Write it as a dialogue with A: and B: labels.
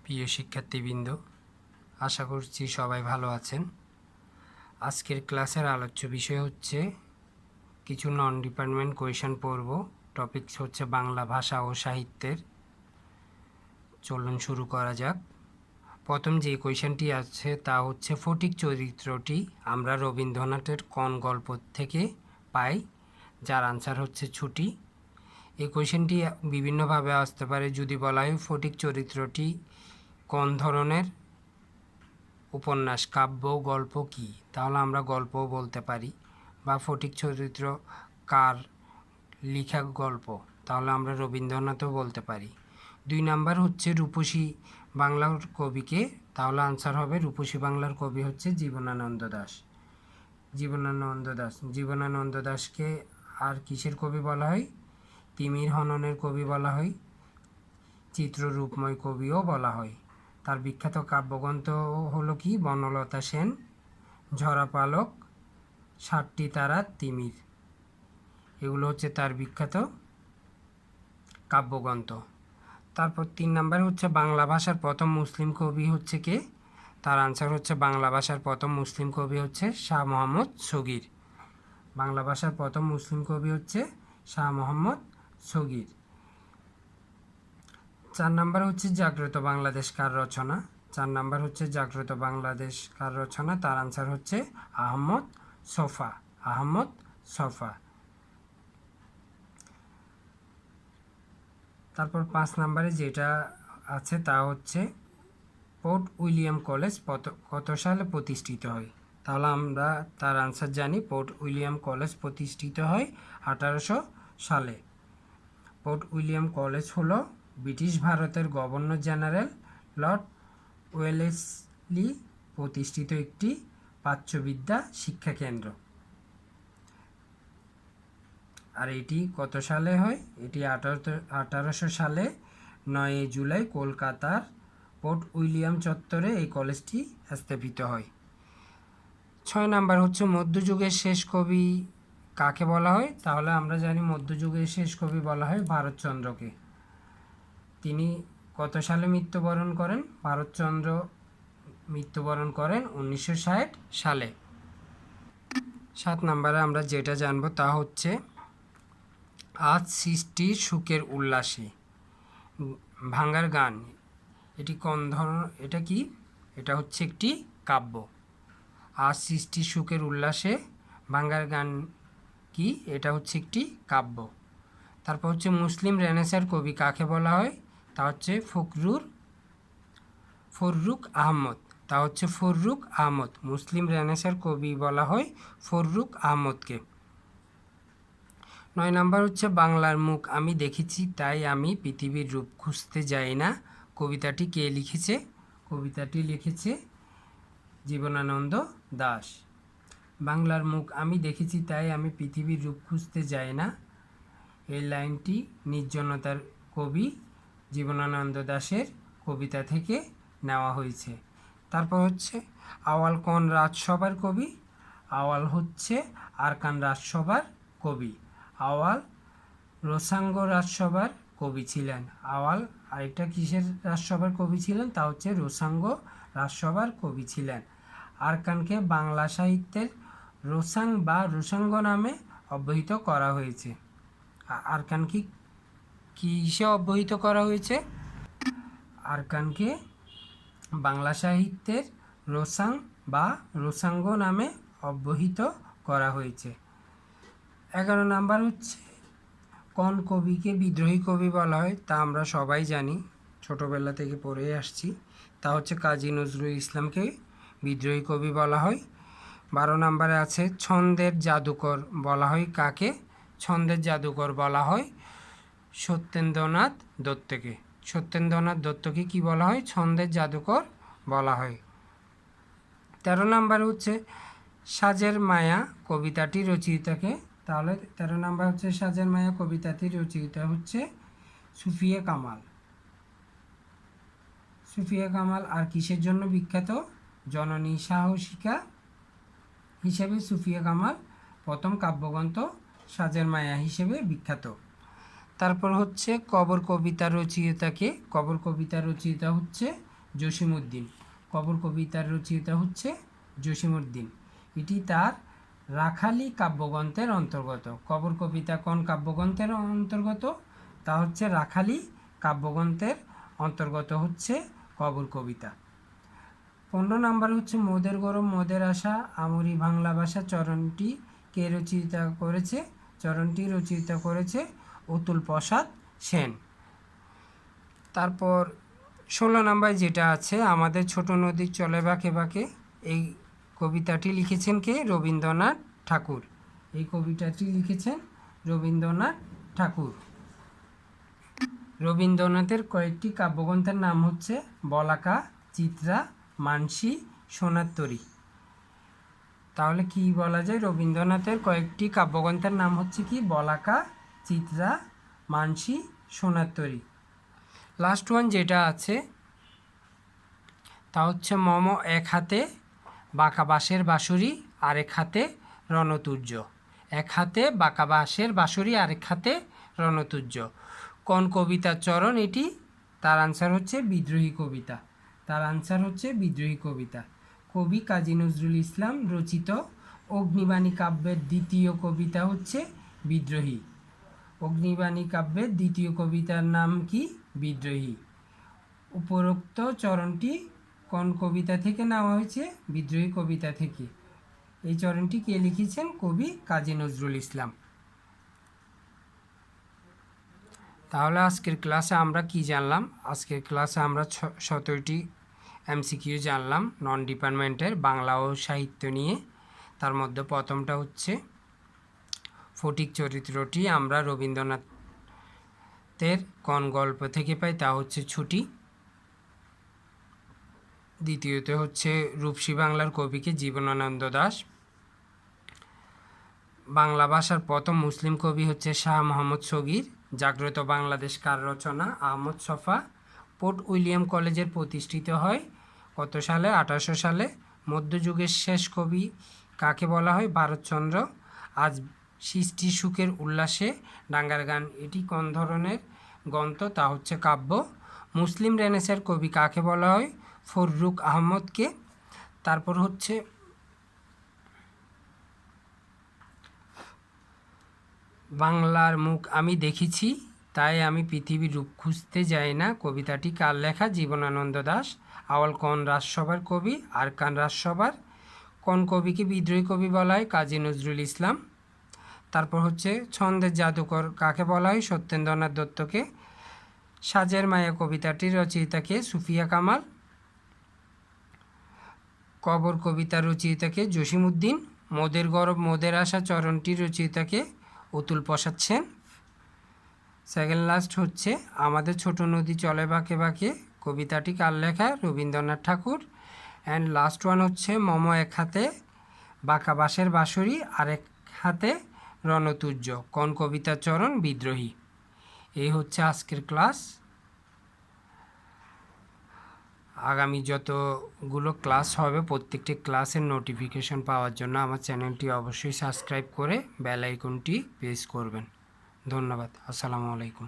A: প্রিয় শিক্ষার্থীবৃন্দ, আশা করছি সবাই ভালো আছেন। আজকের ক্লাসের আলোচ্য বিষয় হচ্ছে কিছু নন ডিপার্টমেন্ট কোয়েশন পড়ব। টপিকস হচ্ছে বাংলা ভাষা ও সাহিত্যের। চলুন শুরু করা যাক। প্রথম যে কোয়েশনটি আছে তা হচ্ছে ফটিক চরিত্রটি আমরা রবীন্দ্রনাথের কোন গল্প থেকে পাই, যার আনসার হচ্ছে ছুটি। এই কোয়েশনটি বিভিন্নভাবে আসতে পারে। যদি বলা হয় ফটিক চরিত্রটি কোন ধরনের উপন্যাস, কাব্য, গল্প কি, তাহলে আমরা গল্পও বলতে পারি। বা ফটিক চরিত্র কার লেখা গল্প, তাহলে আমরা রবীন্দ্রনাথও বলতে পারি। 2 নাম্বার হচ্ছে রূপসী বাংলার কবিকে, তাহলে আনসার হবে রূপসী বাংলার কবি হচ্ছে জীবনানন্দ দাশ। জীবনানন্দ দাশকে আর কিসের কবি বলা হয়? তিমির হননের কবি বলা হয়, চিত্ররূপময় কবিও বলা হয়। তার বিখ্যাত কাব্যগ্রন্থ হলো কি? বনলতা সেন, ঝরা পালক, 7টি তারা, তিমির। এগুলো হচ্ছে তার বিখ্যাত কাব্যগ্রন্থ। তারপর 3 নাম্বার হচ্ছে বাংলা ভাষার প্রথম মুসলিম কবি হচ্ছে কে? তার আনসার হচ্ছে বাংলা ভাষার প্রথম মুসলিম কবি হচ্ছে শাহ মোহাম্মদ সগীর। বাংলা ভাষার প্রথম মুসলিম কবি হচ্ছে শাহ মোহাম্মদ সগীর। 4 নাম্বার হচ্ছে জাগ্রত বাংলাদেশ কার রচনা? 4 নাম্বার হচ্ছে জাগ্রত বাংলাদেশ কার রচনা? তার আনসার হচ্ছে আহমদ ছফা। তারপর 5 নাম্বারে যেটা আছে তা হচ্ছে পোর্ট উইলিয়াম কলেজ কত সালে প্রতিষ্ঠিত হয়? তাহলে আমরা তার আনসার জানি। পোর্ট উইলিয়াম কলেজ প্রতিষ্ঠিত হয় 1800 সালে। পোর্ট উইলিয়াম কলেজ হলো ব্রিটিশ ভারতের গভর্নর জেনারেল লর্ড ওয়েলেসলি প্রতিষ্ঠিত একটি প্রাচ্যবিদ্যা শিক্ষা কেন্দ্র। আর এটি কত সালে হয়? এটি 1800 সালে 9 জুলাই কলকাতার পোর্ট উইলিয়াম চত্বরে এই কলেজটি স্থাপিত হয়। 6 নাম্বার হচ্ছে মধ্যযুগের শেষ কবি কাকে বলা হয়? তাহলে আমরা জানি মধ্যযুগের শেষ কবি বলা হয় ভারতচন্দ্রকে। তিনি কত সালে মৃত্যুবরণ করেন? ভারতচন্দ্র মৃত্যুবরণ করেন 1960 সালে। 7 নাম্বারে আমরা যেটা জানবো তা হচ্ছে আজ সৃষ্টি সুখের উল্লাসে ভাঙার গান, এটি কোন ধরনের? এটা কি? এটা হচ্ছে একটি কাব্য। আজ সৃষ্টি সুখের উল্লাসে ভাঙার গান কি? এটা হচ্ছে একটি কাব্য। তারপর হচ্ছে মুসলিম রেনেসাঁর কবি কাকে বলা হয়? তা হচ্ছে ফররুখ আহমদ। মুসলিম রেনেসাঁর কবি বলা হয় ফররুখ আহমদকে। 9 নাম্বার হচ্ছে বাংলার মুখ আমি দেখেছি তাই আমি পৃথিবীর রূপ খুঁজতে যাই না, কবিতাটি কে লিখেছে? কবিতাটি লিখেছে জীবনানন্দ দাশ। বাংলার মুখ আমি দেখেছি তাই আমি পৃথিবীর রূপ খুঁজতে যাই না, এই লাইনটি নির্জনতার কবি জীবনানন্দ দাশের কবিতা থেকে নেওয়া হয়েছে। তারপর হচ্ছে আওয়াল কোন রাজসভার কবি? আওয়াল হচ্ছে আরাকান রাজসভার কবি। আওয়াল রোসাঙ্গ রাজসভার কবি ছিলেন। আওয়াল আরেকটা কিসের রাজসভার কবি ছিলেন? তা হচ্ছে রোসাঙ্গ রাজসভার কবি ছিলেন। আরাকানকে বাংলা সাহিত্যের রোসাং বা রোসাঙ্গ নামে অবহিত করা হয়েছে। আরাকানকে কিসে অবহিত করা হয়েছে? আরাকানকে বাংলা সাহিত্যের রোসাং বা রোসাঙ্গ নামে অবহিত করা হয়েছে। 11 নাম্বার হচ্ছে কোন কবিকে বিদ্রোহী কবি বলা হয়? তা আমরা সবাই জানি, ছোটোবেলা থেকে পড়ে আসছি। তা হচ্ছে কাজী নজরুল ইসলামকে বিদ্রোহী কবি বলা হয়। 12 নাম্বারে আছে ছন্দের জাদুকর বলা হয় কাকে? ছন্দের জাদুকর বলা হয় সত্যেন্দ্রনাথ দত্তকে। সত্যেন্দ্রনাথ দত্তকে কি বলা হয়? ছন্দের জাদুকর বলা হয়। 13 নাম্বার হচ্ছে সাজের মায়া কবিতাটি রচয়িতাকে? তাহলে 13 নাম্বার হচ্ছে সাজের মায়া কবিতাটি রচয়িতা হচ্ছে সুফিয়া কামাল। আর কিসের জন্য বিখ্যাত? জননী সাহসিকা হিসেবে সুফিয়া কামাল প্রথম কাব্যগ্রন্থ সাজের মায়া হিসেবে বিখ্যাত। তারপর হচ্ছে কবর কবিতা রচয়িতাকে? কবর কবিতা রচয়িতা হচ্ছে জসিমউদ্দিন। কবর কবিতার রচয়িতা হচ্ছে জসিমউদ্দিন। এটি তার রাখালি কাব্যগ্রন্থের অন্তর্গত। কবর কবিতা কোন কাব্যগ্রন্থের অন্তর্গত? তা হচ্ছে রাখালি কাব্যগ্রন্থের অন্তর্গত হচ্ছে কবর কবিতা। 15 নম্বর হচ্ছে মোদের গরম মোদের আশা আমরি বাংলা ভাষা চরণটি কে রচয়িতা করেছে? চরণটি রচয়িতা করেছে অতুল প্রসাদ সেন। তারপর 16 নম্বর যেটা আছে আমাদের ছোট নদী চলে বাঁকে বাঁকে, এই কবিতাটি লিখেছেন কে? রবীন্দ্রনাথ ঠাকুর। এই কবিতাটি লিখেছেন রবীন্দ্রনাথ ঠাকুর। রবীন্দ্রনাথের কয়েকটি কাব্যগ্রন্থের নাম হচ্ছে বলাকা, চিত্রা, মানসী, সোনার তরী। তাহলে কি বলা যায়? রবীন্দ্রনাথের কয়েকটি কাব্যগ্রন্থের নাম হচ্ছে কি? বলাকা, চিত্রা, মানসী, সোনার তরী। লাস্ট ওয়ান যেটা আছে তা হচ্ছে মম এক হাতে বাঁকা বাঁশের বাঁশুরি আরেক হাতে রণতুর্য। এক হাতে বাঁকা বাঁশের বাঁশুরি আরেক হাতে রণতুর্য। কোন কবিতার চরণ এটি? তার আনসার হচ্ছে বিদ্রোহী কবিতা। তার আনসার হচ্ছে বিদ্রোহী কবিতা। কবি কাজী নজরুল ইসলাম রচিত অগ্নিবাণী কাব্যের দ্বিতীয় কবিতা হচ্ছে বিদ্রোহী। অগ্নিবাণী কাব্যের দ্বিতীয় কবিতার নাম কি? বিদ্রোহী। উপরোক্ত চরণটি কোন কবিতা থেকে নেওয়া হয়েছে? বিদ্রোহী কবিতা থেকে। এই চরণটি কে লিখেছেন? কবি কাজী নজরুল ইসলাম। তাহলে আজকের ক্লাসে আমরা কি জানলাম? আজকের ক্লাসে আমরা 17টি এমসিকিউ জানলাম নন ডিপার্টমেন্টের বাংলা ও সাহিত্য নিয়ে। তার মধ্যে প্রথমটা হচ্ছে ফটিক চরিত্রটি আমরা রবীন্দ্রনাথের কোন গল্প থেকে পাই? তা হচ্ছে ছুটি। দ্বিতীয়ত হচ্ছে রূপসী বাংলার কবিকে জীবনানন্দ দাশ। বাংলা ভাষার প্রথম মুসলিম কবি হচ্ছে শাহ মোহাম্মদ সগীর। জাগ্রত বাংলাদেশ কার রচনা? আহমদ ছফা। পোর্ট উইলিয়াম কলেজের প্রতিষ্ঠিত হয় কত সালে? 1800 সালে। মধ্যযুগের শেষ কবি কাকে বলা হয়? ভারতচন্দ্র। আজ সৃষ্টি সুখের উল্লাসে ডাঙ্গার গান এটি কোন ধরনের গ্রন্থ? তা হচ্ছে কাব্য। মুসলিম রেনেসাঁর কবি কাকে বলা হয়? ফররুখ আহমদকে। তারপর হচ্ছে বাংলার মুখ আমি দেখেছি তাই আমি পৃথিবীর রূপ খুঁজতে যাই না, কবিতাটি কার লেখা? জীবনানন্দ দাশ। আওয়াল কোন রাজসভার কবি? আরাকান রাজসভার। কোন কবিকে বিদ্রোহী কবি বলা হয়? কাজী নজরুল ইসলাম। তারপর হচ্ছে ছন্দের জাদুকর কাকে বলা হয়? সত্যেন্দ্রনাথ দত্তকে। সাজের মায়া কবিতাটির রচয়িতাকে? সুফিয়া কামাল। কবর কবিতার রচয়িতাকে? জসিমউদ্দিন। মোদের গরব মোদের আশা চরণটির রচয়িতাকে? অতুল প্রসাদ সেন। সেকেন্ড লাস্ট হচ্ছে আমাদের ছোট নদী চলে বাঁকে বাঁকে কবিতাটি কার লেখা? রবীন্দ্রনাথ ঠাকুর। অ্যান্ড লাস্ট ওয়ান হচ্ছে মম এক হাতে বাঁকা বাঁশের বাঁশুরি আর এক হাতে রণতুর্য। কোন কবিতার চরণ? বিদ্রোহী। এই হচ্ছে আজকের ক্লাস। আগামী যতগুলো ক্লাস হবে প্রত্যেকটি ক্লাসের নোটিফিকেশন পাওয়ার জন্য আমার চ্যানেলটি অবশ্যই সাবস্ক্রাইব করে বেল আইকনটি প্রেস করবেন। ধন্যবাদ। আসসালামু আলাইকুম।